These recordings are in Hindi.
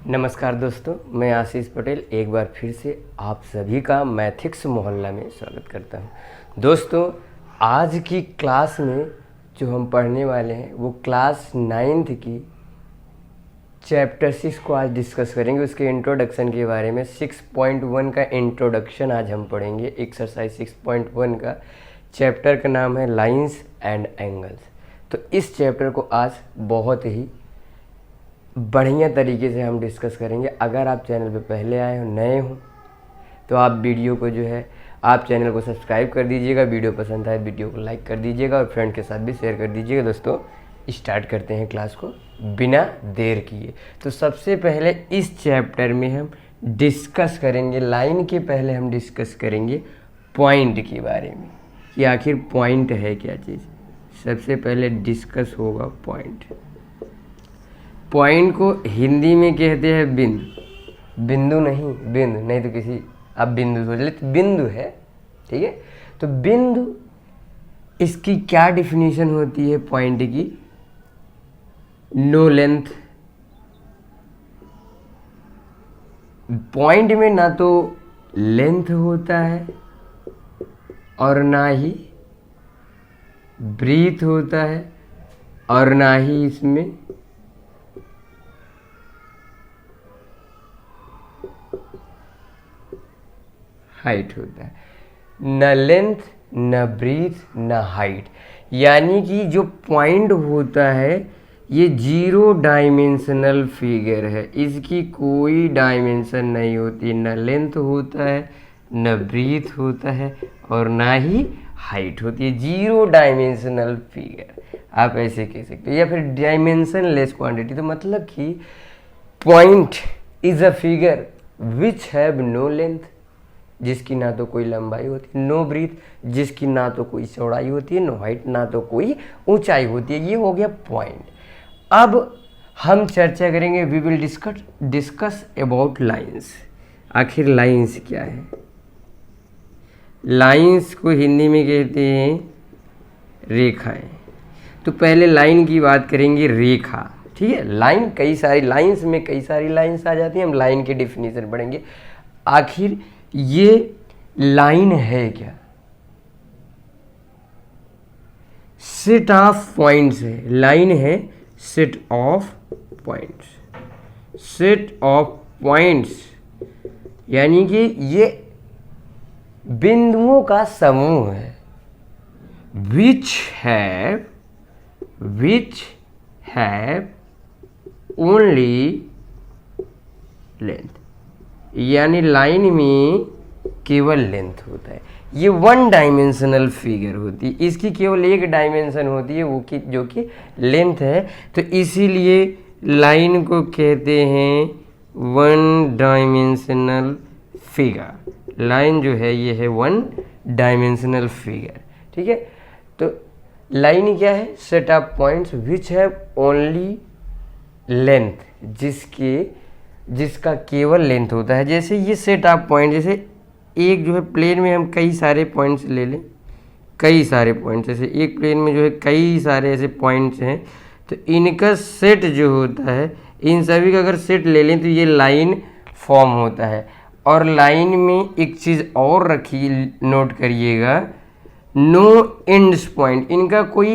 नमस्कार दोस्तों, मैं आशीष पटेल एक बार फिर से आप सभी का मैथिक्स मोहल्ला में स्वागत करता हूं। दोस्तों, आज की क्लास में जो हम पढ़ने वाले हैं वो क्लास 9th की चैप्टर 6 को आज डिस्कस करेंगे। उसके इंट्रोडक्शन के बारे में 6.1 का इंट्रोडक्शन आज हम पढ़ेंगे। एक्सरसाइज 6.1 का चैप्टर का नाम है लाइंस एंड एंगल्स। तो इस चैप्टर को आज बहुत ही बढ़िया तरीके से हम डिस्कस करेंगे। अगर आप चैनल पे पहले आए हो, नए हो, तो आप वीडियो को जो है आप चैनल को सब्सक्राइब कर दीजिएगा। वीडियो पसंद आए वीडियो को लाइक कर दीजिएगा और फ्रेंड के साथ भी शेयर कर दीजिएगा। दोस्तों, स्टार्ट करते हैं क्लास को बिना देर किए। तो सबसे पहले इस चैप्टर में हम डिस्कस करेंगे, लाइन के पहले हम डिस्कस करेंगे पॉइंट के बारे में कि आखिर पॉइंट है क्या चीज़। सबसे पहले डिस्कस होगा पॉइंट। पॉइंट को हिंदी में कहते हैं बिंदु। बिंदु नहीं, बिंदु नहीं तो किसी आप बिंदु सोच ले तो बिंदु है, ठीक है। तो बिंदु, इसकी क्या डिफिनीशन होती है पॉइंट की? No length. पॉइंट में ना तो लेंथ होता है और ना ही ब्रीथ होता है और ना ही इसमें हाइट होता है। न लेंथ, न ब्रीथ, न हाइट। यानी कि जो पॉइंट होता है ये 0 डायमेंशनल फिगर है। इसकी कोई डायमेंशन नहीं होती। न लेंथ होता है, न ब्रीथ होता है और ना ही हाइट होती है। 0 डायमेंशनल फिगर आप ऐसे कह सकते हो, या फिर डायमेंशन लेस क्वांटिटी। तो मतलब कि point is a figure which have no length, जिसकी ना तो कोई लंबाई होती है, नो ब्रीथ, जिसकी ना तो कोई चौड़ाई होती है, नो हाइट, ना तो कोई ऊंचाई होती है। ये हो गया पॉइंट। अब हम चर्चा करेंगे, we will discuss about lines. आखिर लाइंस क्या है? लाइंस को हिंदी में कहते हैं रेखाएं। तो पहले लाइन की बात करेंगे, रेखा, ठीक है। लाइन कई सारी लाइंस में कई सारी लाइंस आ जाती हैं। हम लाइन की डिफिनीशन पढ़ेंगे। आखिर ये लाइन है क्या? सेट ऑफ पॉइंट्स है। लाइन है set of points. Set of points यानी कि ये बिंदुओं का समूह है। विच हैव ओनली लेंथ, यानी लाइन में केवल लेंथ होता है। ये 1 डायमेंशनल फिगर होती है। इसकी केवल एक डायमेंशन होती है, वो कि जो कि लेंथ है। तो इसीलिए लाइन को कहते हैं 1 डायमेंशनल फिगर। लाइन जो है ये है 1 डायमेंशनल फिगर, ठीक है। तो लाइन क्या है? Set of points which have only length, जिसका केवल लेंथ होता है। जैसे ये सेट ऑफ पॉइंट, जैसे एक जो है प्लेन में हम कई सारे पॉइंट्स ले लें, कई सारे पॉइंट्स, जैसे एक प्लेन में जो है कई सारे ऐसे पॉइंट्स हैं, तो इनका सेट जो होता है, इन सभी का अगर सेट ले लें तो ये लाइन फॉर्म होता है। और लाइन में एक चीज़ और रखिए, नोट करिएगा, नो एंड्स पॉइंट। इनका कोई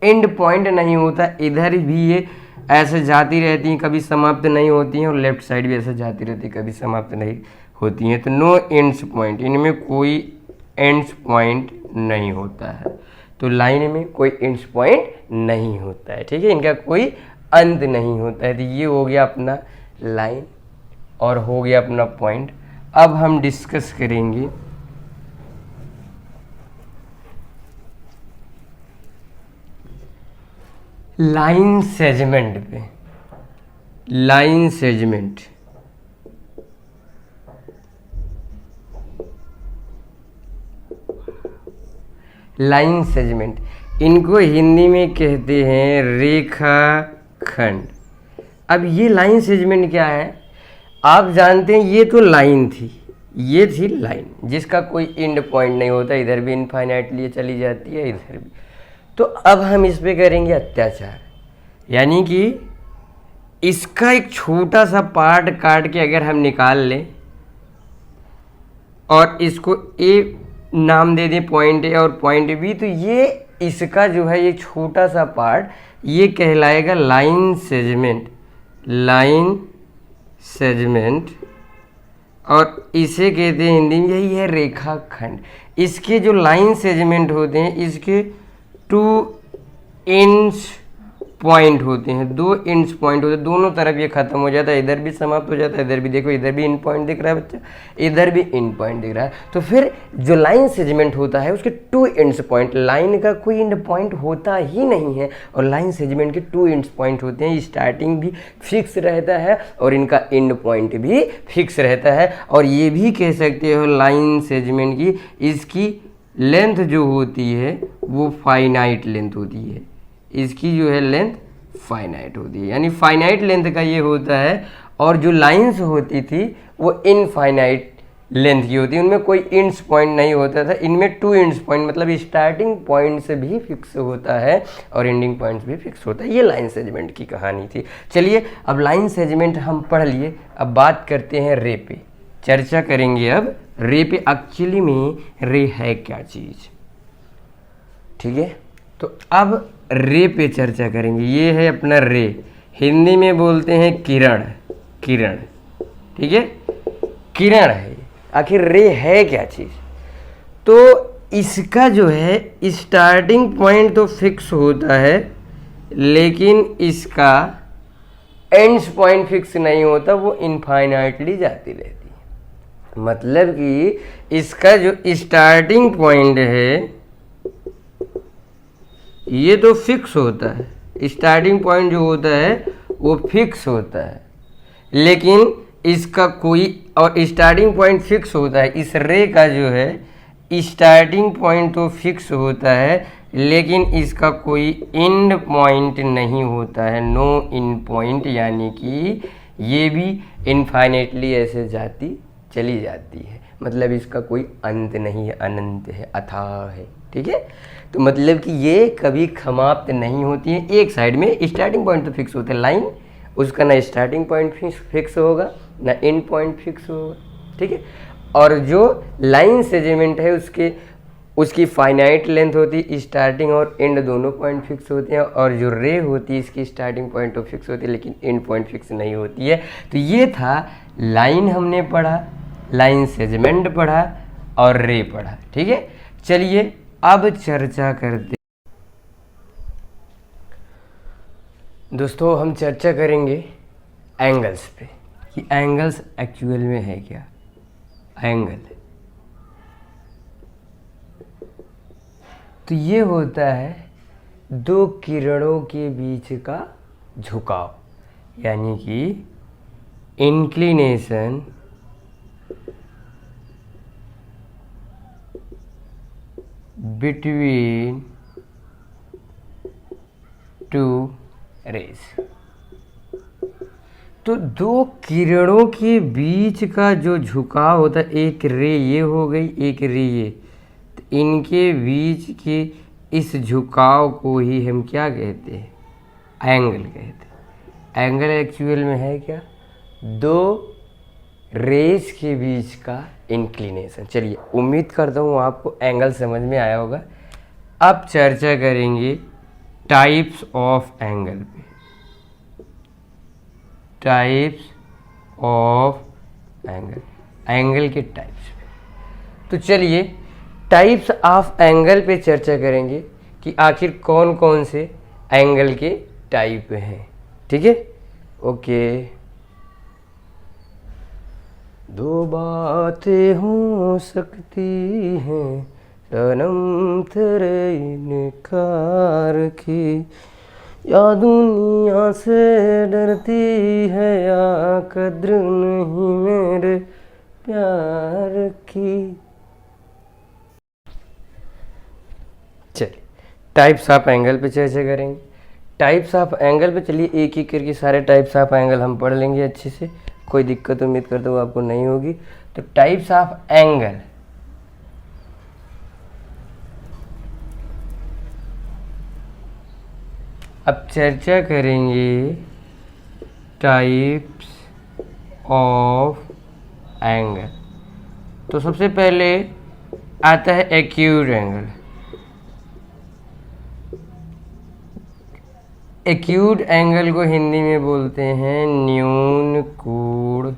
एंड पॉइंट नहीं होता। इधर भी ये ऐसे जाती रहती हैं, कभी समाप्त नहीं होती हैं, और लेफ्ट साइड भी ऐसे जाती रहती है, कभी समाप्त नहीं होती हैं। तो नो एंड्स पॉइंट, इनमें कोई एंड्स पॉइंट नहीं होता है। तो लाइन में कोई एंड्स पॉइंट नहीं होता है, ठीक है। इनका कोई अंत नहीं होता है। तो ये हो गया अपना लाइन और हो गया अपना पॉइंट। अब हम डिस्कस करेंगे लाइन सेगमेंट पे। लाइन सेगमेंट, लाइन सेगमेंट, इनको हिंदी में कहते हैं रेखाखंड। अब ये लाइन सेगमेंट क्या है? आप जानते हैं ये तो लाइन थी, ये थी लाइन जिसका कोई एंड पॉइंट नहीं होता। इधर भी इनफाइनाइटली चली जाती है, इधर भी। तो अब हम इस पे करेंगे अत्याचार, यानी कि इसका एक छोटा सा पार्ट काट के अगर हम निकाल लें और इसको ए नाम दे दें, पॉइंट ए और पॉइंट बी, तो ये इसका जो है ये छोटा सा पार्ट ये कहलाएगा लाइन सेगमेंट। लाइन सेगमेंट, और इसे कहते हैं हिंदी में, यही है रेखाखंड। इसके जो लाइन सेगमेंट होते हैं इसके 2 इंच पॉइंट होते हैं, 2 इंच पॉइंट होते हैं, दोनों तरफ ये खत्म हो जाता है, इधर भी समाप्त हो जाता है, इधर भी देखो, इधर भी इन पॉइंट दिख रहा है बच्चा, इधर भी इन पॉइंट दिख रहा है। तो फिर जो लाइन सेगमेंट होता है उसके 2 इंच पॉइंट, लाइन का कोई इंड पॉइंट होता ही नहीं है और लाइन सेगमेंट के 2 इंच पॉइंट होते हैं। स्टार्टिंग भी फिक्स रहता है और इनका एंड पॉइंट भी फिक्स रहता है। और ये भी कह सकते हो लाइन सेगमेंट की इसकी लेंथ जो होती है वो फाइनाइट लेंथ होती है, इसकी जो है लेंथ फाइनाइट होती है, यानी फाइनाइट लेंथ का ये होता है। और जो लाइंस होती थी वो इनफाइनाइट लेंथ की होती है, उनमें कोई इंच पॉइंट नहीं होता था, इनमें 2 इंच पॉइंट, मतलब स्टार्टिंग पॉइंट से भी फिक्स होता है और एंडिंग पॉइंट भी फिक्स होता है। ये लाइन सेगमेंट की कहानी थी। चलिए अब लाइन सेगमेंट हम पढ़ लिए, अब बात करते हैं रे पे, चर्चा करेंगे अब रे पे। एक्चुअली में रे है क्या चीज़, ठीक है। तो अब रे पे चर्चा करेंगे। ये है अपना रे, हिंदी में बोलते हैं किरण, किरण, ठीक है, किरण है। आखिर रे है क्या चीज़, तो इसका जो है स्टार्टिंग पॉइंट तो फिक्स होता है लेकिन इसका एंड्स पॉइंट फिक्स नहीं होता, वो इनफाइनाइटली जाती रहती है। मतलब कि इसका जो स्टार्टिंग पॉइंट है ये तो फिक्स होता है, स्टार्टिंग पॉइंट जो होता है वो फिक्स होता है, लेकिन इसका कोई, और स्टार्टिंग पॉइंट फिक्स होता है, इस रे का जो है स्टार्टिंग पॉइंट तो फिक्स होता है लेकिन इसका कोई एंड पॉइंट नहीं होता है, नो एंड पॉइंट, यानी कि ये भी इनफाइनेटली ऐसे जाती चली जाती है, मतलब इसका कोई अंत नहीं है, अनंत है, अथाह है, ठीक है। तो मतलब कि ये कभी समाप्त नहीं होती है। एक साइड में स्टार्टिंग पॉइंट तो फिक्स होता है, लाइन उसका ना स्टार्टिंग पॉइंट फिक्स होगा ना एंड पॉइंट फिक्स होगा, ठीक है। और जो लाइन सेगमेंट है उसकी फाइनाइट लेंथ होती है, स्टार्टिंग और एंड दोनों पॉइंट फिक्स होते हैं। और जो रे होती है इसकी स्टार्टिंग पॉइंट तो फिक्स होती है लेकिन एंड पॉइंट फिक्स नहीं होती है। तो ये था लाइन, हमने पढ़ा, लाइन सेगमेंट पढ़ा और रे पढ़ा, ठीक है। चलिए अब चर्चा करते, दोस्तों हम चर्चा करेंगे एंगल्स पे कि एंगल्स एक्चुअल में है क्या। एंगल तो ये होता है 2 किरणों के बीच का झुकाव, यानी कि इंक्लिनेशन बिटवीन 2 रेज। तो 2 किरणों के बीच का जो झुकाव होता है, एक रे ये हो गई, एक रे ये, तो इनके बीच के इस झुकाव को ही हम क्या कहते हैं, एंगल कहते हैं। एंगल एक्चुअल में है क्या, 2 रेज के बीच का इंक्लिनेशन। चलिए उम्मीद करता हूँ आपको एंगल समझ में आया होगा। अब चर्चा करेंगे टाइप्स ऑफ एंगल पे, टाइप्स ऑफ एंगल, एंगल के टाइप्स पे। तो चलिए टाइप्स ऑफ एंगल पे चर्चा करेंगे कि आखिर कौन कौन से एंगल के टाइप हैं, ठीक है। ओके, 2 बातें हो सकती हैं सनम तेरे इनकार की, या दुनिया से डरती है या कद्र नहीं मेरे प्यार की। चलिए टाइप्स ऑफ एंगल पे चर्चा करेंगे। टाइप्स ऑफ एंगल पे चलिए एक एक करके सारे टाइप्स ऑफ एंगल हम पढ़ लेंगे अच्छे से, कोई दिक्कत उम्मीद करता हूँ आपको नहीं होगी। तो टाइप्स ऑफ एंगल, अब चर्चा करेंगे टाइप्स ऑफ एंगल। तो सबसे पहले आता है एक्यूट एंगल। एक्यूट एंगल को हिंदी में बोलते हैं न्यून कोण।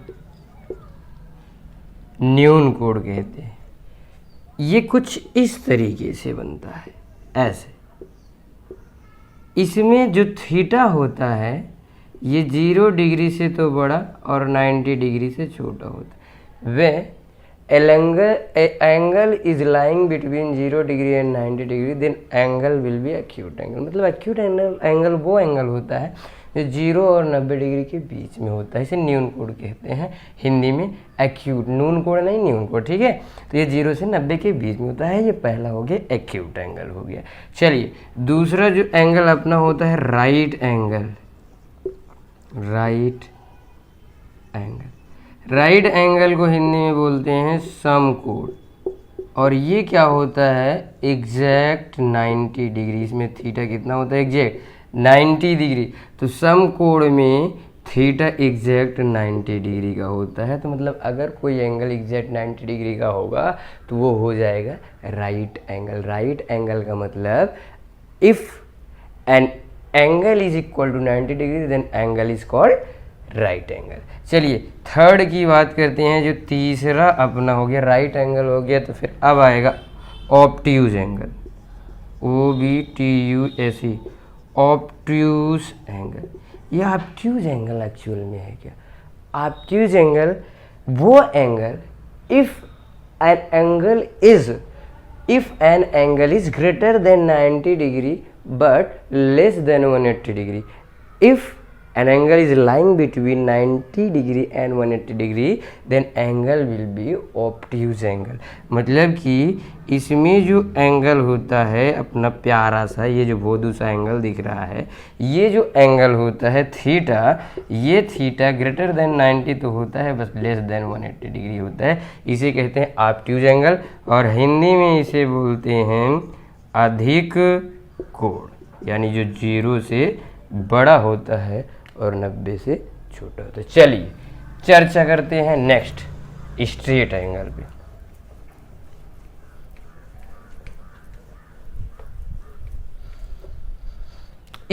न्यून कोण कहते हैं। ये कुछ इस तरीके से बनता है, ऐसे। इसमें जो थीटा होता है ये 0 डिग्री से तो बड़ा और 90 डिग्री से छोटा होता है। वे angle is lying between 0 degree and 90 degree, then angle will be acute angle. मतलब एक्यूट एंगल वो एंगल होता है जो 0 और 90 डिग्री के बीच में होता है। इसे न्यून कोण कहते हैं हिंदी में, एक्यूट। नून कोण नहीं, न्यून कोण, ठीक है। तो ये 0 से 90 के बीच में होता है। ये पहला हो गया एक्यूट एंगल हो गया। चलिए दूसरा जो एंगल अपना होता है right angle. Right angle, right angle को हिंदी में बोलते हैं समकोण। और ये क्या होता है, एग्जैक्ट 90 डिग्री। इसमें थीटा कितना होता है, एग्जैक्ट 90 डिग्री। तो समकोण में थीटा एग्जैक्ट 90 डिग्री का होता है। तो मतलब अगर कोई एंगल एग्जैक्ट 90 डिग्री का होगा तो वो हो जाएगा राइट एंगल। राइट एंगल का मतलब if an angle is equal to 90 degree then angle is called right angle. चलिए थर्ड की बात करते हैं। जो तीसरा अपना हो गया राइट एंगल हो गया, तो फिर अब आएगा obtuse angle. OBTUSE, obtuse angle. ये ऑब्ट्यूज एंगल एक्चुअल में है क्या? ऑब्ट्यूज एंगल वो angle if an angle is greater then 90 degree but less than 180 degree. If an angle is lying between 90 degree and 180 degree then angle will be obtuse angle। मतलब कि इसमें जो एंगल होता है अपना प्यारा सा, ये जो बहुत सा एंगल दिख रहा है, ये जो एंगल होता है थीटा, ये थीटा ग्रेटर देन 90 तो होता है, बस लेस देन 180 डिग्री होता है। इसे कहते हैं ऑब्ट्यूज एंगल और हिंदी में इसे बोलते हैं अधिक कोण। यानी जो 0 से बड़ा होता है और 90 से छोटा होता है। चलिए चर्चा करते हैं नेक्स्ट स्ट्रेट एंगल पे।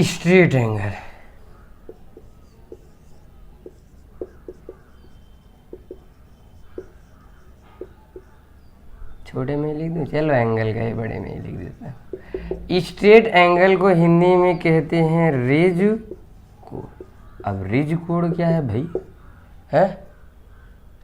स्ट्रेट एंगल, छोटे में लिख दूं, चलो एंगल का ही बड़े में ही लिख देता हूँ। स्ट्रेट एंगल को हिंदी में कहते हैं रिज कोण। अब रिज कोण क्या है भाई, है?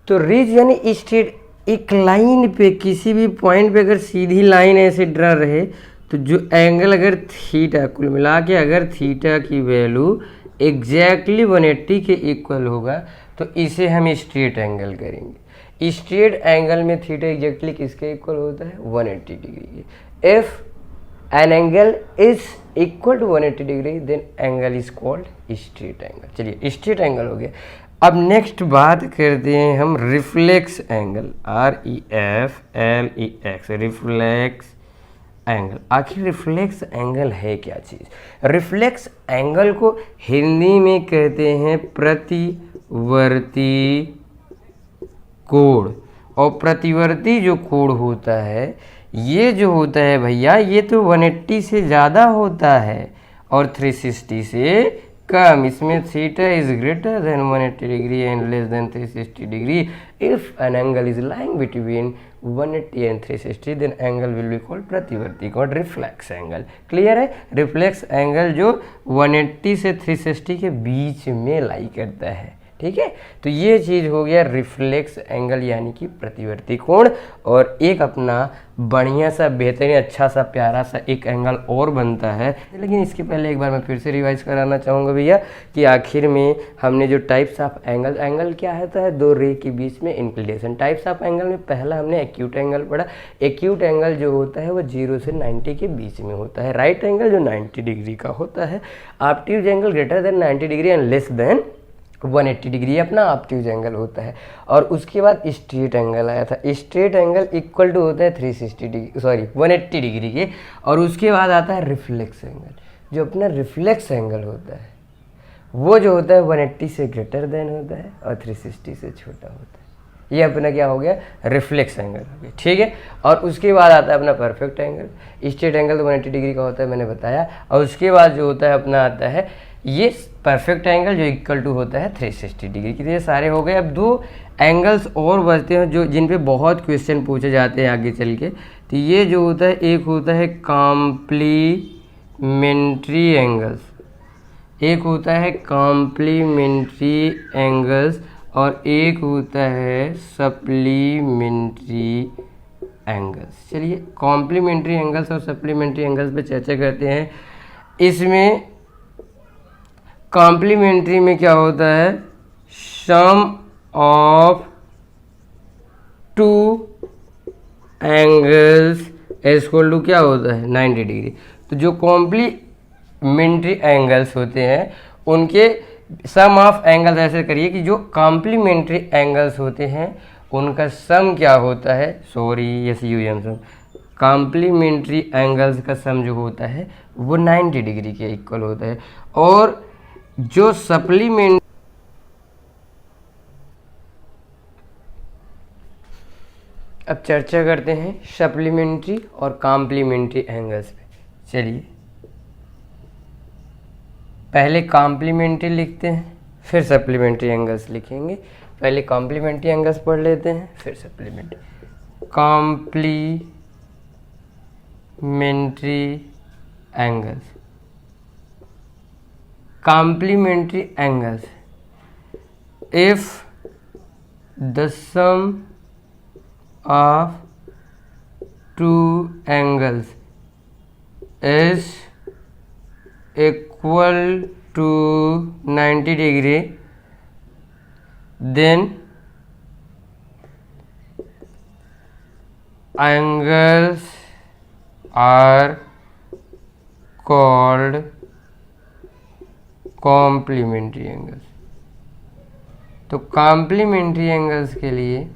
तो रिज यानी स्ट्रेट, एक लाइन पे किसी भी पॉइंट पे अगर सीधी लाइन ऐसे ड्रा रहे तो जो एंगल अगर थीटा, कुल मिला के अगर थीटा की वैल्यू एग्जैक्टली 180 के इक्वल होगा तो इसे हम स्ट्रेट एंगल करेंगे। स्ट्रेट एंगल में थीटा एग्जैक्टली किसके इक्वल होता है, 180 डिग्री के। If an angle is equal to 180 degree then angle is called straight angle. चलिए स्ट्रेट एंगल हो गया। अब नेक्स्ट बात करते हैं हम reflex angle, REFLEX, reflex angle. आखिर रिफ्लेक्स एंगल है क्या चीज़? रिफ्लेक्स एंगल को हिंदी में कहते हैं प्रतिवर्ती कोण। और प्रतिवर्ती जो कोण होता है, ये जो होता है भैया, ये तो 180 से ज़्यादा होता है और 360 से कम। इसमें theta is greater than 180 degree and less than 360 degree. If an angle is lying between 180 and 360 then angle will be called प्रतिवर्ती कोण, रिफ्लेक्स एंगल। क्लियर है? रिफ्लेक्स एंगल जो 180 से 360 के बीच में लाई करता है, ठीक है। तो ये चीज़ हो गया रिफ्लेक्स एंगल यानी कि प्रतिवर्ती कोण। और एक अपना बढ़िया सा, बेहतरीन, अच्छा सा, प्यारा सा एक एंगल और बनता है। लेकिन इसके पहले एक बार मैं फिर से रिवाइज कराना चाहूँगा भैया कि आखिर में हमने जो टाइप्स ऑफ एंगल क्या होता है, दो रे के बीच में इंक्लिनेशन। टाइप्स ऑफ एंगल में पहला हमने एक्यूट एंगल पढ़ा। एक्यूट एंगल जो होता है वो 0 से 90 के बीच में होता है। राइट एंगल जो 90 डिग्री का होता है। Obtuse angle greater than 90 degree and less then 180 degree अपना ऑब्ट्यूज एंगल होता है। और उसके बाद स्ट्रेट एंगल आया था। स्ट्रेट एंगल इक्वल टू होता है 360 डिग्री, सॉरी 180 डिग्री के। और उसके बाद आता है रिफ्लेक्स एंगल। जो अपना रिफ्लेक्स एंगल होता है वो जो होता है 180 से ग्रेटर देन होता है और 360 से छोटा होता है। ये अपना क्या हो गया, रिफ्लेक्स एंगल हो गया, ठीक है। और उसके बाद आता है अपना परफेक्ट एंगल। स्ट्रेट एंगल तो 180 डिग्री का होता है, मैंने बताया। और उसके बाद जो होता है अपना आता है ये परफेक्ट एंगल जो इक्वल टू होता है 360 डिग्री की। तो ये सारे हो गए। अब दो एंगल्स और बचते हैं जो जिन पे बहुत क्वेश्चन पूछे जाते हैं आगे चल के। तो ये जो होता है, एक होता है कॉम्प्लीमेंट्री एंगल्स, एक होता है कॉम्प्लीमेंट्री एंगल्स और एक होता है सप्लीमेंट्री एंगल्स। चलिए कॉम्प्लीमेंट्री एंगल्स और सप्लीमेंट्री एंगल्स पे चर्चा करते हैं। इसमें कॉम्प्लीमेंट्री में क्या होता है, sum of two angles equal to क्या होता है 90 डिग्री। तो जो कॉम्प्लीमेंट्री एंगल्स होते हैं उनके सम ऑफ एंगल्स, ऐसे करिए कि जो कॉम्प्लीमेंट्री एंगल्स होते हैं उनका सम क्या होता है, सॉरी SUM सम, कॉम्प्लीमेंट्री एंगल्स का सम जो होता है वो 90 डिग्री के इक्वल होता है। और जो सप्लीमेंट, अब चर्चा करते हैं सप्लीमेंट्री और कॉम्प्लीमेंट्री एंगल्स पे। चलिए पहले कॉम्प्लीमेंट्री लिखते हैं फिर सप्लीमेंट्री एंगल्स लिखेंगे। पहले कॉम्प्लीमेंट्री एंगल्स पढ़ लेते हैं फिर supplementary. Complementary angles, complementary angles, if the sum of two angles is equal to 90 degree, then angles are called complementary angles। तो complementary angles के लिए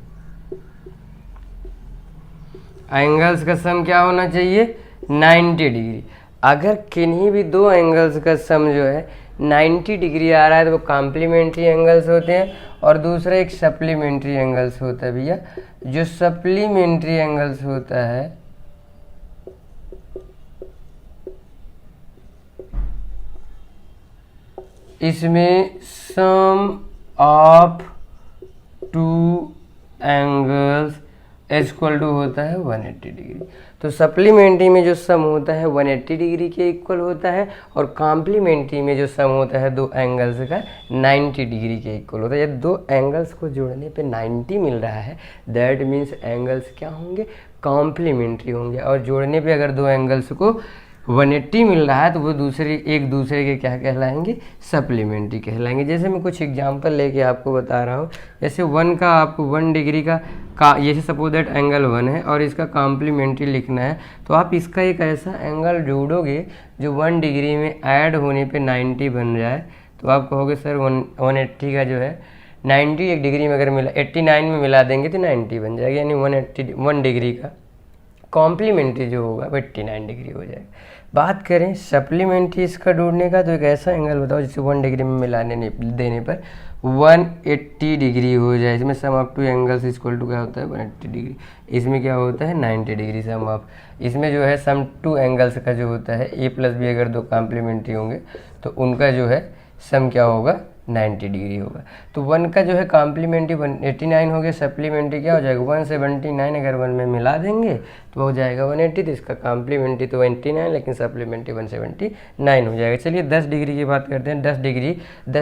एंगल्स का सम क्या होना चाहिए 90 डिग्री। अगर किन्हीं भी दो एंगल्स का सम जो है 90 डिग्री आ रहा है तो वो कॉम्प्लीमेंट्री एंगल्स होते हैं और दूसरा एक सप्लीमेंट्री एंगल्स होता है। भैया जो सप्लीमेंट्री एंगल्स होता है इसमें sum of two angles equal to होता है 180 डिग्री। तो सप्लीमेंट्री में जो सम होता है 180 डिग्री के इक्वल होता है और कॉम्प्लीमेंट्री में जो सम होता है दो एंगल्स का 90 डिग्री के इक्वल होता है। यदि दो एंगल्स को जोड़ने पे 90 मिल रहा है दैट मीन्स एंगल्स क्या होंगे, कॉम्प्लीमेंट्री होंगे। और जोड़ने पे अगर दो एंगल्स को 180 मिल रहा है तो वो एक दूसरे के क्या कहलाएंगे, सप्लीमेंट्री कहलाएंगे। जैसे मैं कुछ एग्जांपल लेके आपको बता रहा हूँ। जैसे 1 का आपको 1 डिग्री का जैसे सपोज दैट एंगल 1 है और इसका कॉम्प्लीमेंट्री लिखना है तो आप इसका एक ऐसा एंगल जोड़ोगे जो 1 डिग्री में ऐड होने पे 90 बन जाए। तो आप कहोगे सर 180 का जो है 90 एक डिग्री में अगर मिला 89 में मिला देंगे तो 90 बन जाएगा, यानी 1 डिग्री का कॉम्प्लीमेंट्री जो होगा वो 89 डिग्री हो जाएगा। बात करें सप्लीमेंट्री इसका ढूंढने का तो एक ऐसा एंगल बताओ जिसे 1 डिग्री में मिलाने देने पर 180 डिग्री हो जाए। इसमें sum of two angles equal to क्या होता है 180 डिग्री। इसमें क्या होता है 90 डिग्री सम ऑफ, इसमें जो है सम टू एंगल्स का जो होता है A प्लस B अगर दो कॉम्प्लीमेंट्री होंगे तो उनका जो है सम क्या होगा 90 डिग्री होगा। तो 1 का जो है कॉम्प्लीमेंट्री 189 हो गया, सप्लीमेंट्री क्या हो जाएगा 179। अगर 1 में मिला देंगे तो हो जाएगा 180। तो इसका कॉम्प्लीमेंट्री तो 89 लेकिन सप्लीमेंट्री 179 हो जाएगा। चलिए 10 डिग्री की बात करते हैं। 10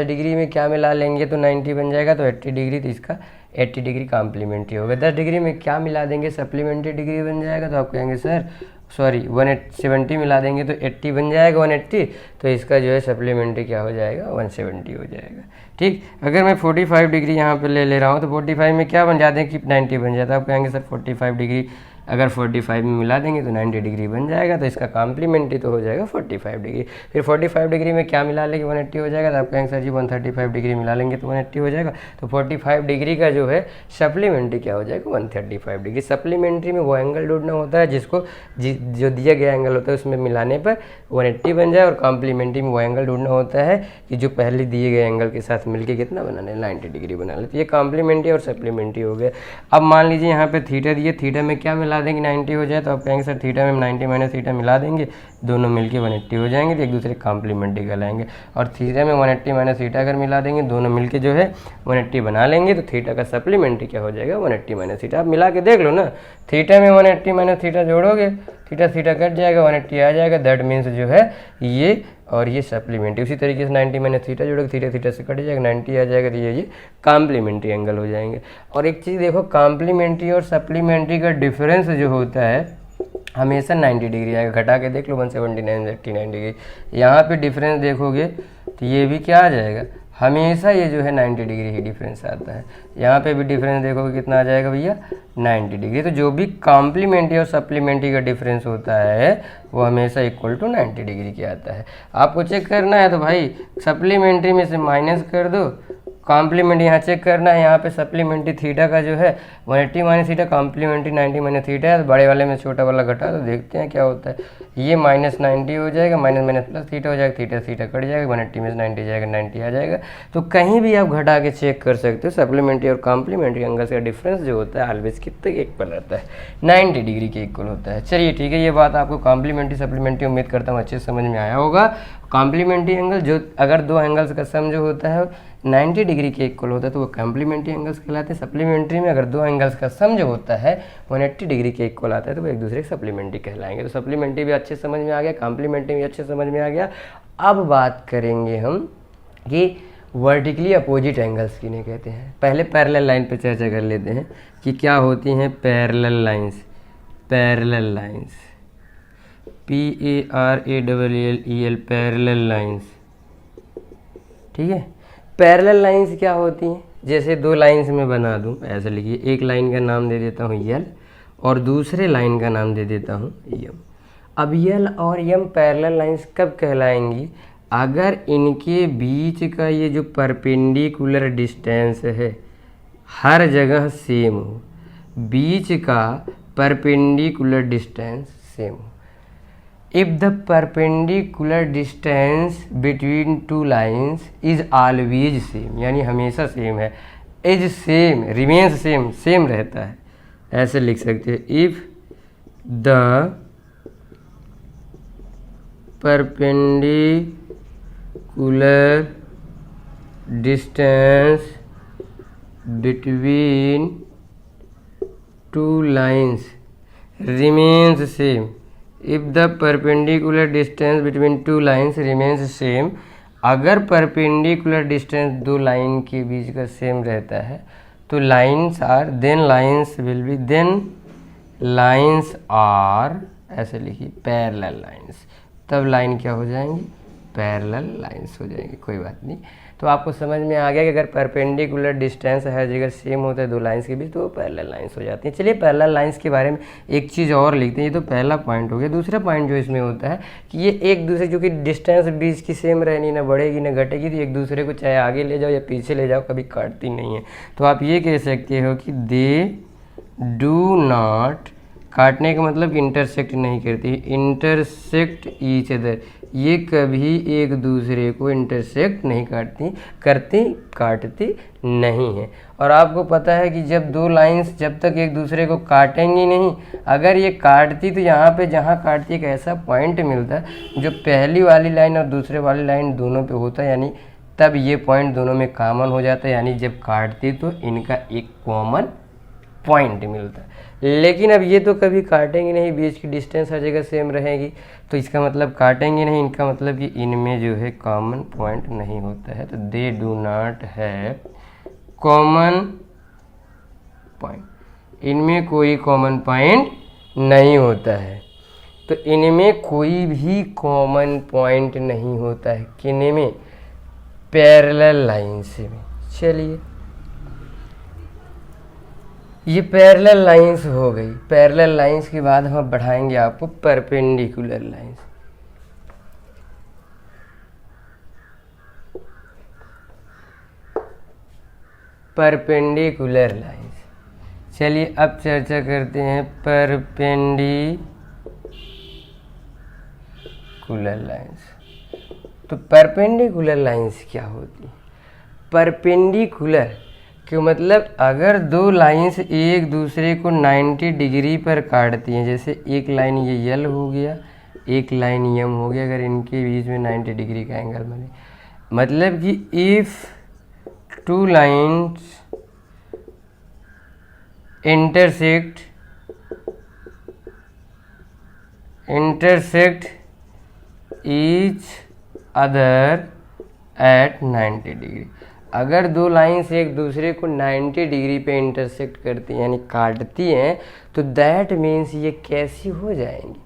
डिग्री में क्या मिला लेंगे तो 90 बन जाएगा, तो 80 डिग्री, तो इसका 80 डिग्री कॉम्प्लीमेंट्री होगा। 10 डिग्री में क्या मिला देंगे सप्लीमेंट्री डिग्री बन जाएगा, तो आप कहेंगे सर सॉरी 170 मिला देंगे तो 80 बन जाएगा 180, तो इसका जो है सप्लीमेंट्री क्या हो जाएगा 170 हो जाएगा। ठीक, अगर मैं 45 डिग्री यहाँ पे ले रहा हूँ तो 45 में क्या बन जाते हैं कि 90 बन जाता है। आप कहेंगे सर 45 डिग्री अगर 45 में मिला देंगे तो 90 डिग्री बन जाएगा, तो इसका कॉम्प्लीमेंट्री तो हो जाएगा 45 डिग्री। फिर 45 डिग्री में क्या मिला लेंगे 180 हो जाएगा, तो आप कहेंगे सर जी 135 डिग्री मिला लेंगे तो 180 हो जाएगा। तो 45 डिग्री का जो है सप्लीमेंट्री क्या हो जाएगा 135 डिग्री। सप्लीमेंट्री में वो एंगल ढूंढना होता है जिसको जो दिया गया एंगल होता है उसमें मिलाने पर 180 बन जाए, और कॉम्प्लीमेंट्री में वो एंगल ढूंढना होता है कि जो पहले दिए गए एंगल के साथ मिलके कितना बनाना है 90 डिग्री बना ले। तो ये कॉम्प्लीमेंट्री और सप्लीमेंट्री हो गया। अब मान लीजिए यहाँ पे थीटा दिए, थीटा में क्या मिला देंगे 90 हो जाए, तो आप कहेंगे सर थीटा में 90 माइनस थीटा मिला देंगे, दोनों मिलके 180 हो जाएंगे, तो एक दूसरे कॉम्प्लीमेंट्री कहलाएंगे। और थीटा में 180 माइनस थीटा अगर मिला देंगे, दोनों मिलके जो है 180 बना लेंगे, तो थीटा का सप्लीमेंट्री क्या हो जाएगा 180 माइनस थीटा। आप मिला के देख लो ना, थीटा में 180 माइनस थीटा जोड़ोगे, थीटा थीटा कट जाएगा, 180 आ जाएगा, दैट मीन्स जो है ये और ये सप्लीमेंट्री। उसी तरीके से 90 माइनस थीटा जोड़ोगे, थीटा थीटा से कट जाएगा, 90 आ जाएगा, तो ये कॉम्प्लीमेंट्री एंगल हो जाएंगे। और एक चीज़ देखो, कॉम्प्लीमेंट्री और सप्लीमेंट्री का डिफरेंस जो होता है हमेशा 90 डिग्री आएगा। घटा के देख लो 179 89 डिग्री, यहाँ पे डिफरेंस देखोगे तो ये भी क्या आ जाएगा, हमेशा ये जो है 90 डिग्री ही डिफरेंस आता है। यहाँ पे भी डिफरेंस देखोगे कितना आ जाएगा भैया 90 डिग्री। तो जो भी कॉम्प्लीमेंट्री और सप्लीमेंट्री का डिफरेंस होता है वो हमेशा इक्वल टू 90 डिग्री के आता है। आपको चेक करना है तो भाई सप्लीमेंट्री में से माइनस कर दो, कॉम्प्लीमेंट्री यहाँ चेक करना है, यहाँ पे सप्लीमेंट्री थीटा का जो है 180 minus theta, complementary 90 minus theta है, तो बड़े वाले में छोटा वाला घटा तो देखते हैं क्या होता है। ये माइनस 90 हो जाएगा, माइनस माइनस प्लस थीटा हो जाएगा, थीटा थीटा कट जाएगा, 180 में से 90 जाएगा, 90 आ जाएगा। तो कहीं भी आप घटा के चेक कर सकते हो, सप्लीमेंट्री और कॉम्प्लीमेंट्री एंगल का डिफरेंस जो होता है ऑलवेज कितने के इक्वल रहता है 90 डिग्री के इक्वल होता है। चलिए ठीक है, ये बात आपको कॉम्प्लीमेंट्री सप्लीमेंट्री उम्मीद करता हूँ अच्छे से समझ में आया होगा। कॉम्प्लीमेंट्री एंगल जो अगर दो एंगल्स का सम जो होता है 90 डिग्री के इक्वल होता है तो वो कॉम्प्लीमेंट्री एंगल्स कहलाते हैं। सप्लीमेंट्री में अगर दो एंगल्स का सम जो होता है 180 डिग्री के इक्वल आता है तो वो एक दूसरे के सप्लीमेंट्री कहलाएंगे। तो सप्लीमेंट्री भी अच्छे समझ में आ गया, कॉम्प्लीमेंट्री भी अच्छे समझ में आ गया। अब बात करेंगे हम कि वर्टिकली अपोजिट एंगल्स किन्हें कहते हैं। पहले पैरेलल लाइन पे चर्चा कर लेते हैं कि क्या होती हैं parallel lines. Parallel lines PARALLEL parallel lines, ठीक है। पैरेलल लाइंस क्या होती हैं, जैसे दो लाइंस में बना दूं, ऐसे लिखिए, एक लाइन का नाम दे देता हूँ L और दूसरे लाइन का नाम दे देता हूँ M। अब L और M पैरेलल लाइंस कब कहलाएंगी, अगर इनके बीच का ये जो परपेंडिकुलर डिस्टेंस है हर जगह सेम हो, बीच का परपेंडिकुलर डिस्टेंस सेम हो। If the perpendicular distance between two lines is always same, यानी हमेशा सेम है, is same remains same, same रहता है, ऐसे लिख सकते हैं। If the perpendicular distance between two lines remains same, if the perpendicular distance between two lines remains same, अगर परपेंडिकुलर डिस्टेंस दो लाइन के बीच का सेम रहता है तो lines are then lines will be then lines are, ऐसे लिखिए पैरेलल लाइन्स, तब लाइन क्या हो जाएंगी पैरेलल लाइन्स हो जाएंगी। कोई बात नहीं, तो आपको समझ में आ गया कि अगर परपेंडिकुलर डिस्टेंस हर जगह सेम होता है दो लाइंस के बीच तो वो पैरेलल लाइंस हो जाती हैं। चलिए पैरेलल लाइंस के बारे में एक चीज़ और लिखते हैं, ये तो पहला पॉइंट हो गया। दूसरा पॉइंट जो इसमें होता है कि ये एक दूसरे, क्योंकि डिस्टेंस बीच की सेम रहनी, ना बढ़ेगी ना घटेगी, तो एक दूसरे को चाहे आगे ले जाओ या पीछे ले जाओ कभी काटती नहीं है। तो आप ये कह सकते हो कि दे डू नॉट, काटने का मतलब इंटरसेक्ट नहीं करती, इंटरसेक्ट ईच अदर, ये कभी एक दूसरे को इंटरसेक्ट नहीं काटती नहीं है। और आपको पता है कि जब दो लाइंस जब तक एक दूसरे को काटेंगी नहीं, अगर ये काटती तो यहाँ पे जहाँ काटती एक ऐसा पॉइंट मिलता है जो पहली वाली लाइन और दूसरे वाली लाइन दोनों पे होता है, यानी तब ये पॉइंट दोनों में कॉमन हो जाता है, यानी जब काटती तो इनका एक कॉमन पॉइंट मिलता है। लेकिन अब ये तो कभी काटेंगे नहीं, बीच की डिस्टेंस हर जगह सेम रहेगी, तो इसका मतलब काटेंगे नहीं, इनका मतलब कि इनमें जो है कॉमन पॉइंट नहीं होता है। तो they do not have common point, इनमें कोई कॉमन पॉइंट नहीं होता है। तो इनमें कोई भी कॉमन पॉइंट नहीं होता है, किनमें पैरेलल लाइंस में। चलिए ये पैरेलल लाइंस हो गई। पैरेलल लाइंस के बाद हम बढ़ाएंगे आपको परपेंडिकुलर लाइंस। परपेंडिकुलर लाइंस, चलिए अब चर्चा करते हैं परपेंडिकुलर लाइंस। तो परपेंडिकुलर लाइंस क्या होती है? परपेंडिकुलर कि मतलब अगर दो लाइंस एक दूसरे को 90 डिग्री पर काटती हैं, जैसे एक लाइन ये यल हो गया, एक लाइन यम हो गया, अगर इनके बीच में 90 डिग्री का एंगल बने, मतलब कि if two lines intersect each other at 90 degree. अगर दो लाइंस एक दूसरे को 90 डिग्री पे इंटरसेक्ट करती हैं यानी काटती हैं, तो दैट मीन्स ये कैसी हो जाएंगी?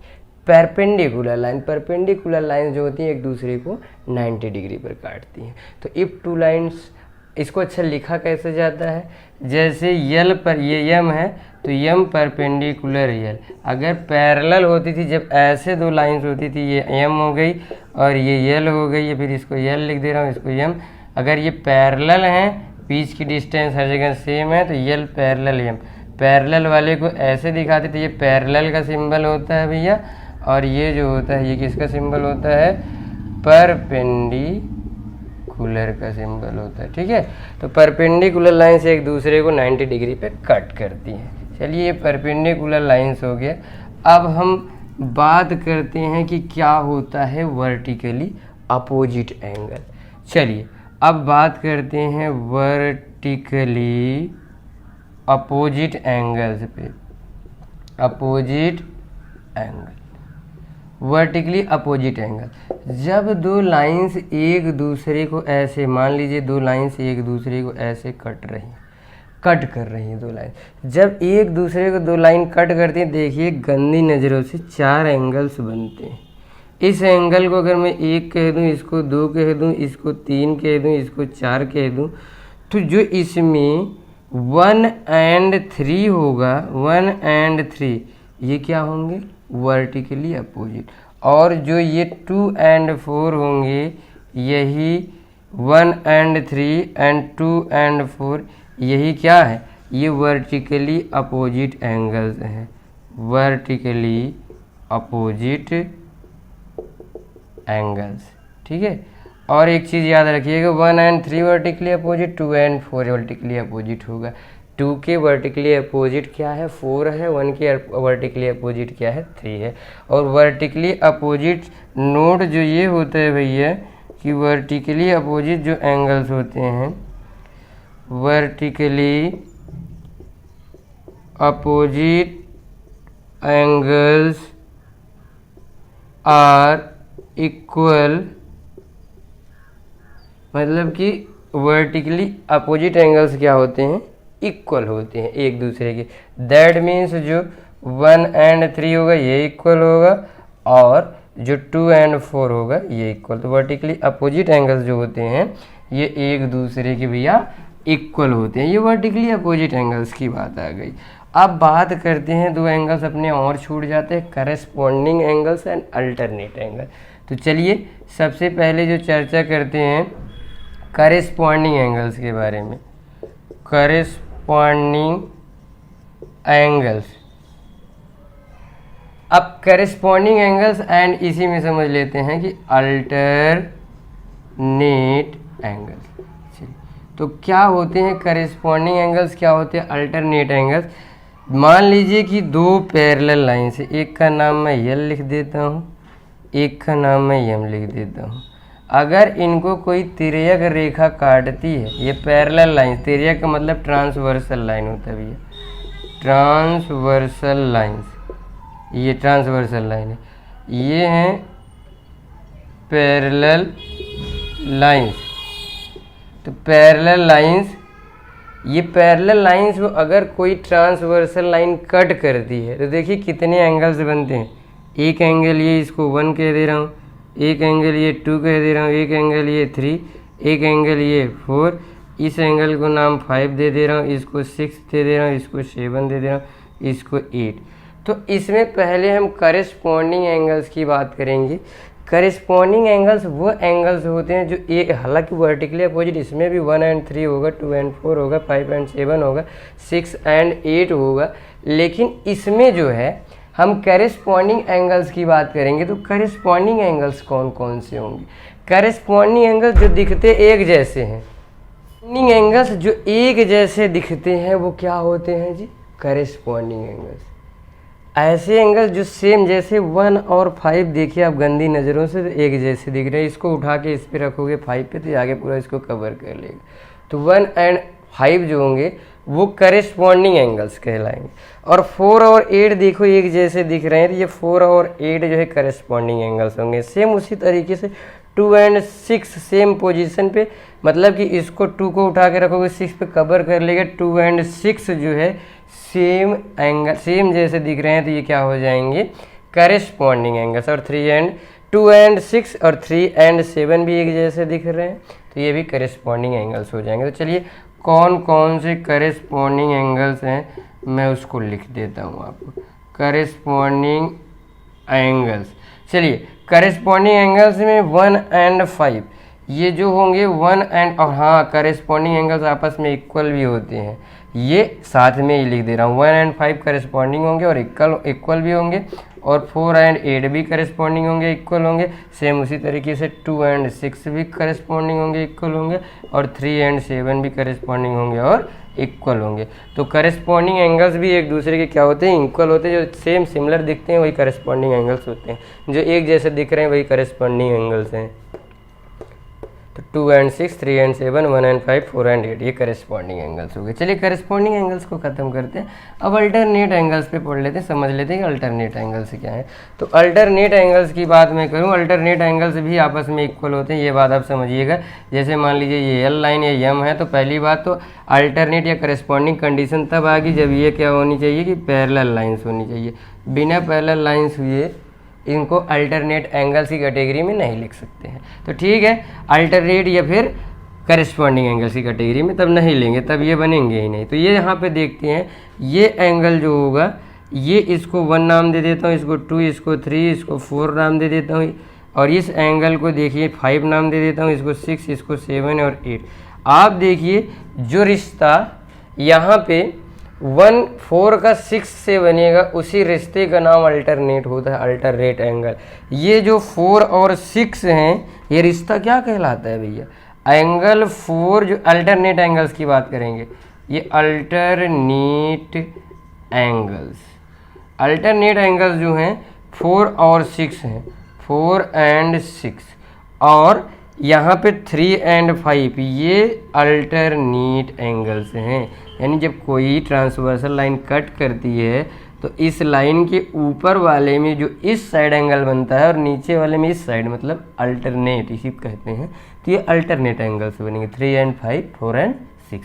Perpendicular line. परपेंडिकुलर लाइन जो होती हैं एक दूसरे को 90 डिग्री पर काटती हैं। तो इफ़ टू लाइंस, इसको अच्छा लिखा कैसे जाता है? जैसे यल पर ये यम है तो यम परपेंडिकुलर यल, अगर पैरेलल होती थी, जब ऐसे दो लाइंस होती थी, ये यम हो गई और ये यल हो गई, या फिर इसको यल लिख दे रहा हूँ, इसको यम। अगर ये पैरेलल हैं, बीच की डिस्टेंस हर जगह सेम है, तो यल पैरेलल यम। पैरेलल वाले को ऐसे दिखाते थे, ये पैरेलल का सिंबल होता है भैया, और ये जो होता है ये किसका सिंबल होता है? परपेंडिकुलर का सिंबल होता है। ठीक है, तो परपेंडिकुलर लाइंस एक दूसरे को 90 डिग्री पे कट करती हैं। चलिए ये परपेंडिकुलर लाइंस हो गया। अब हम बात करते हैं कि क्या होता है वर्टिकली अपोजिट एंगल। चलिए अब बात करते हैं वर्टिकली अपोजिट एंगल्स पे। Opposite angle, vertically opposite angle, जब दो लाइंस एक दूसरे को ऐसे, मान लीजिए दो लाइंस एक दूसरे को ऐसे कट कर रही हैं दो लाइन, जब एक दूसरे को दो लाइन कट करती हैं, देखिए गंदी नज़रों से 4 एंगल्स बनते हैं। इस एंगल को अगर मैं 1 कह दूं, इसको 2 कह दूं, इसको 3 कह दूं, इसको 4 कह दूं, तो जो इसमें 1 and 3 होगा, 1 and 3 ये क्या होंगे? Vertically opposite. और जो ये 2 and 4 होंगे, यही 1 and 3 and 2 and 4 यही क्या है? ये वर्टिकली अपोजिट एंगल्स हैं, वर्टिकली अपोजिट एंगल्स। ठीक है, और एक चीज़ याद रखिएगा, 1 and 3 vertically opposite, 2 and 4 vertically opposite होगा। 2 के वर्टिकली अपोजिट क्या है? 4 है। 1 के वर्टिकली अपोजिट क्या है? 3 है। और वर्टिकली अपोजिट नोट जो ये होता है भैया कि वर्टिकली अपोजिट जो एंगल्स होते हैं, vertically opposite angles are equal, मतलब कि वर्टिकली अपोजिट एंगल्स क्या होते हैं? इक्वल होते हैं एक दूसरे के। दैट मीन्स जो 1 and 3 होगा ये इक्वल होगा, और जो 2 and 4 होगा ये इक्वल। तो वर्टिकली अपोजिट एंगल्स जो होते हैं ये एक दूसरे के भैया इक्वल होते हैं। ये वर्टिकली अपोजिट एंगल्स की बात आ गई। अब बात करते हैं, दो एंगल्स अपने और छूट जाते हैं, corresponding angles and alternate angle. तो चलिए सबसे पहले जो चर्चा करते हैं करेस्पॉन्डिंग एंगल्स के बारे में। करेस्पॉन्डिंग एंगल्स, अब करेस्पॉन्डिंग एंगल्स एंड इसी में समझ लेते हैं कि अल्टरनेट एंगल्स। तो क्या होते हैं करेस्पॉन्डिंग एंगल्स, क्या होते हैं अल्टरनेट एंगल्स? मान लीजिए कि दो पैरेलल लाइंस है, एक का नाम मैं यल लिख देता हूँ, एक का नाम मैं यम लिख देता हूँ। अगर इनको कोई तिर्यक रेखा काटती है, ये पैरेलल लाइन, तिर्यक का मतलब ट्रांसवर्सल लाइन होता है भैया, ट्रांसवर्सल लाइंस, ये ट्रांसवर्सल लाइन है, ये हैं पैरेलल लाइंस। तो पैरेलल लाइंस, ये पैरेलल लाइंस को अगर कोई ट्रांसवर्सल लाइन कट करती है तो देखिए कितने एंगल्स बनते हैं। एक एंगल ये, इसको 1 कह दे रहा हूँ, एक एंगल ये 2 कह दे रहा हूँ, एक एंगल ये 3, एक एंगल ये 4, इस एंगल को नाम 5 दे दे रहा हूँ, इसको 6 दे दे रहा हूँ, इसको 7 दे दे रहा हूँ, इसको 8। तो इसमें पहले हम करेस्पॉन्डिंग एंगल्स की बात करेंगे। करेस्पॉन्डिंग एंगल्स वो एंगल्स होते हैं जो एक, हालांकि वर्टिकली अपोजिट इसमें भी 1 and 3 होगा, 2 and 4 होगा, 5 and 7 होगा, 6 and 8 होगा, लेकिन इसमें जो है हम करेस्पॉन्डिंग एंगल्स की बात करेंगे। तो करेस्पॉन्डिंग एंगल्स कौन कौन से होंगे? करेस्पॉन्डिंग एंगल्स जो दिखते एक जैसे हैं, एंगल्स जो एक जैसे दिखते हैं वो क्या होते हैं जी? Corresponding angles. ऐसे एंगल जो सेम, जैसे 1 और 5 देखिए आप गंदी नज़रों से एक जैसे दिख रहे हैं, इसको उठा के इस पे रखोगे 5 पे तो आगे पूरा इसको कवर कर लेगा। तो 1 and 5 जो होंगे वो करेस्पॉन्डिंग एंगल्स कहलाएंगे। और 4 और 8 देखो एक जैसे दिख रहे हैं, तो ये 4 और 8 जो है करेस्पॉन्डिंग एंगल्स होंगे। सेम उसी तरीके से 2 and 6 सेम पोजीशन पे, मतलब कि इसको 2 को उठा के रखोगे 6 पे कवर कर लेगा। 2 and 6 जो है सेम एंगल, सेम जैसे दिख रहे हैं, तो ये क्या हो जाएंगे? Corresponding angles. और 2 and 6 और 3 and 7 भी एक जैसे दिख रहे हैं, तो ये भी करेस्पॉन्डिंग एंगल्स हो जाएंगे। तो चलिए कौन कौन से करेस्पॉन्डिंग एंगल्स हैं मैं उसको लिख देता हूँ आपको। करेस्पॉन्डिंग एंगल्स, चलिए करेस्पॉन्डिंग एंगल्स में 1 and 5 ये जो होंगे 1 and, और हाँ करेस्पॉन्डिंग एंगल्स आपस में इक्वल भी होते हैं, ये साथ में ही लिख दे रहा हूँ। 1 and 5 करेस्पॉन्डिंग होंगे और इक्वल भी होंगे, और 4 and 8 भी करेस्पॉन्डिंग होंगे, इक्वल होंगे। सेम उसी तरीके से 2 and 6 भी करेस्पॉन्डिंग होंगे, इक्वल होंगे, और 3 and 7 भी करेस्पॉन्डिंग होंगे और इक्वल होंगे। तो करेस्पॉन्डिंग एंगल्स भी एक दूसरे के क्या होते हैं? इक्वल होते हैं। जो सेम सिमिलर दिखते हैं वही करेस्पॉन्डिंग एंगल्स होते हैं, जो एक जैसे दिख रहे हैं वही करेस्पॉन्डिंग एंगल्स हैं। तो 2 and 6, 3 and 7, 1 and 5, 4 and 8 ये करेस्पॉन्डिंग एंगल्स हो गए। चलिए करेस्पॉन्डिंग एंगल्स को खत्म करते हैं, अब अल्टरनेट एंगल्स पे पढ़ लेते हैं, समझ लेते हैं कि अल्टरनेट एंगल्स क्या है। तो अल्टरनेट एंगल्स की बात मैं करूँ, अल्टरनेट एंगल्स भी आपस में इक्वल होते हैं, ये बात आप समझिएगा। जैसे मान लीजिए ये एल लाइन या एम है, तो पहली बात तो अल्टरनेट या करेस्पॉन्डिंग कंडीशन तब आ गई जब ये क्या होनी चाहिए कि पैरेलल लाइन्स होनी चाहिए। बिना पैरेलल लाइन्स हुए इनको अल्टरनेट एंगल्स की कैटेगरी में नहीं लिख सकते हैं। तो ठीक है, अल्टरनेट या फिर करेस्पॉन्डिंग एंगल्स की कैटेगरी में तब नहीं लेंगे, तब ये बनेंगे ही नहीं। तो ये यहाँ पे देखते हैं, ये एंगल जो होगा, ये इसको 1 नाम दे देता हूँ, इसको 2, इसको 3, इसको 4 नाम दे देता हूँ, और इस एंगल को देखिए 5 नाम दे देता हूँ, इसको 6, इसको 7 और 8। आप देखिए जो रिश्ता यहाँ पे 1 4 का 6 से बनेगा, उसी रिश्ते का नाम अल्टरनेट होता है, अल्टरनेट एंगल। ये जो 4 और 6 हैं, ये रिश्ता क्या कहलाता है भैया? एंगल 4, जो अल्टरनेट एंगल्स की बात करेंगे, ये अल्टरनेट एंगल्स। अल्टरनेट एंगल्स जो हैं 4 और 6 हैं, 4 and 6, और यहाँ पे 3 and 5 ये अल्टरनेट एंगल्स हैं। यानी जब कोई ट्रांसवर्सल लाइन कट करती है तो इस लाइन के ऊपर वाले में जो इस साइड एंगल बनता है और नीचे वाले में इस साइड, मतलब अल्टरनेट इसी को कहते हैं। तो ये अल्टरनेट एंगल्स बनेंगे 3 and 5, 4 and 6।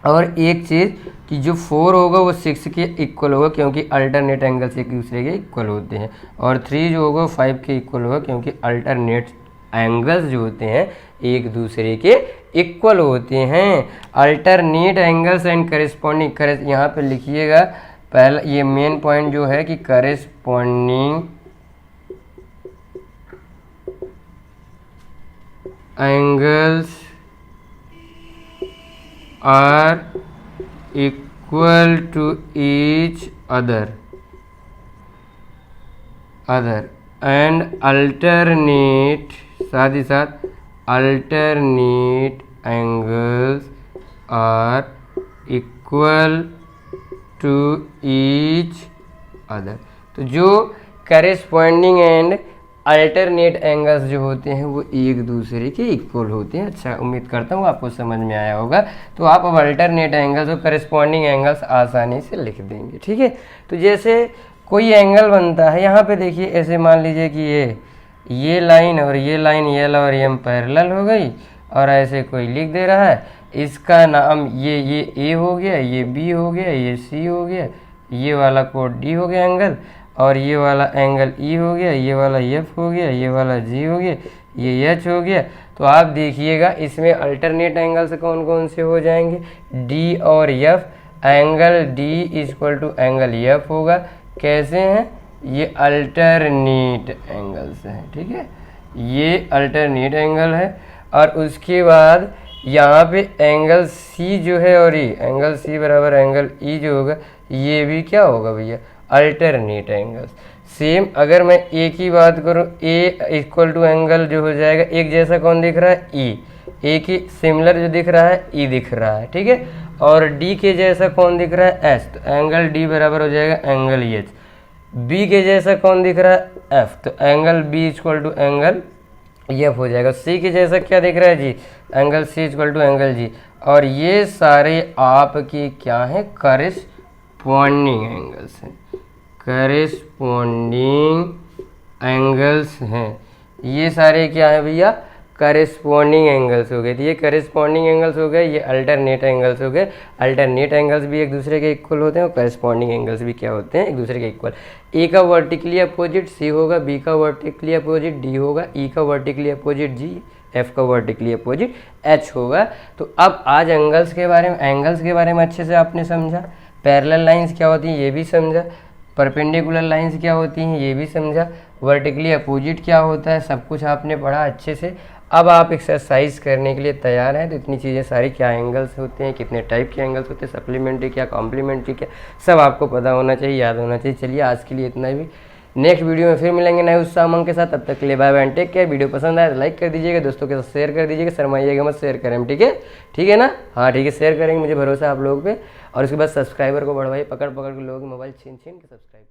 और एक चीज़ कि जो 4 होगा वो 6 के इक्वल होगा, क्योंकि अल्टरनेट एंगल्स एक दूसरे के इक्वल होते हैं, और 3 जो होगा 5 के इक्वल होगा, क्योंकि अल्टरनेट एंगल्स जो होते हैं एक दूसरे के इक्वल होते हैं। अल्टरनेट एंगल्स एंड करेस्पॉन्डिंग, यहाँ पे लिखिएगा पहला ये मेन पॉइंट जो है कि corresponding angles are equal to each other and alternate, साथ ही साथ alternate angles are equal to each other. तो जो करेस्पॉन्डिंग एंड अल्टरनेट एंगल्स जो होते हैं वो एक दूसरे के इक्वल होते हैं। अच्छा, उम्मीद करता हूँ आपको समझ में आया होगा। तो आप अब अल्टरनेट एंगल्स और करेस्पॉन्डिंग एंगल्स आसानी से लिख देंगे, ठीक है। तो जैसे कोई एंगल बनता है, यहाँ पे देखिए ऐसे मान लीजिए कि ये लाइन और ये लाइन एल और एम पैरेलल हो गई, और ऐसे कोई लिख दे रहा है, इसका नाम ये ए हो गया, ये बी हो गया, ये सी हो गया, ये वाला कोड डी हो गया एंगल, और ये वाला एंगल ई हो गया, ये वाला एफ हो गया, ये वाला जी हो गया, ये एच हो गया। तो आप देखिएगा इसमें अल्टरनेट एंगल्स कौन कौन से हो जाएंगे, डी और F. Angle D equal to angle F होगा। कैसे हैं, ये अल्टरनेट एंगल्स हैं, ठीक है, ये अल्टरनेट एंगल है। और उसके बाद यहाँ पे एंगल सी जो है और ई, एंगल सी बराबर एंगल ई जो होगा, ये भी क्या होगा भैया, अल्टरनेट एंगल्स। सेम अगर मैं ए की बात करूँ, ए इक्वल टू एंगल जो हो जाएगा, एक जैसा कौन दिख रहा है, ई, ए की सिमिलर जो दिख रहा है ई दिख रहा है, ठीक है। और डी के जैसा कौन दिख रहा है, एस, तो एंगल डी बराबर हो जाएगा एंगल एच। बी के जैसा कौन दिख रहा है, एफ, तो angle B equal to angle F हो जाएगा। सी के जैसा क्या दिख रहा है G, angle C equal to angle G. और ये सारे आपके क्या हैं, करेस्पॉन्डिंग एंगल्स हैं, करेस्पॉन्डिंग एंगल्स हैं। ये सारे क्या है भैया, करेस्पॉन्डिंग एंगल्स हो गए। तो ये करेस्पॉन्डिंग एंगल्स हो गए, ये अल्टरनेट एंगल्स हो गए। अल्टरनेट एंगल्स भी एक दूसरे के इक्वल होते हैं और करेस्पॉन्डिंग एंगल्स भी क्या होते हैं, एक दूसरे के इक्वल। ए का वर्टिकली अपोजिट सी होगा, बी का वर्टिकली अपोजिट डी होगा, ई का वर्टिकली अपोजिट जी, एफ का वर्टिकली अपोजिट एच होगा। तो अब आज एंगल्स के बारे में अच्छे से आपने समझा। पैरेलल लाइंस क्या होती हैं ये भी समझा, परपेंडिकुलर लाइंस क्या होती हैं ये भी समझा, वर्टिकली अपोजिट क्या होता है, सब कुछ आपने पढ़ा अच्छे से। अब आप एक्सरसाइज करने के लिए तैयार हैं। तो इतनी चीज़ें सारी, क्या एंगल्स होते हैं, कितने टाइप के एंगल्स होते हैं, सप्लीमेंट्री क्या, कॉम्प्लीमेंट्री क्या, सब आपको पता होना चाहिए, याद होना चाहिए। चलिए आज के लिए इतना ही। नेक्स्ट वीडियो में फिर मिलेंगे नए उत्साह उमंग के साथ। तब तक के लिए bye bye and take care. Video पसंद आए तो लाइक कर दीजिएगा, दोस्तों के साथ शेयर कर दीजिएगा, शर्माइएगा मत, शेयर करें, ठीक है, ठीक है ना, हाँ ठीक है, शेयर करेंगे, मुझे भरोसा है आप लोगों पे। और उसके बाद सब्सक्राइबर को बढ़वाइए, पकड़ पकड़ के लोग मोबाइल छीन छीन के सब्सक्राइब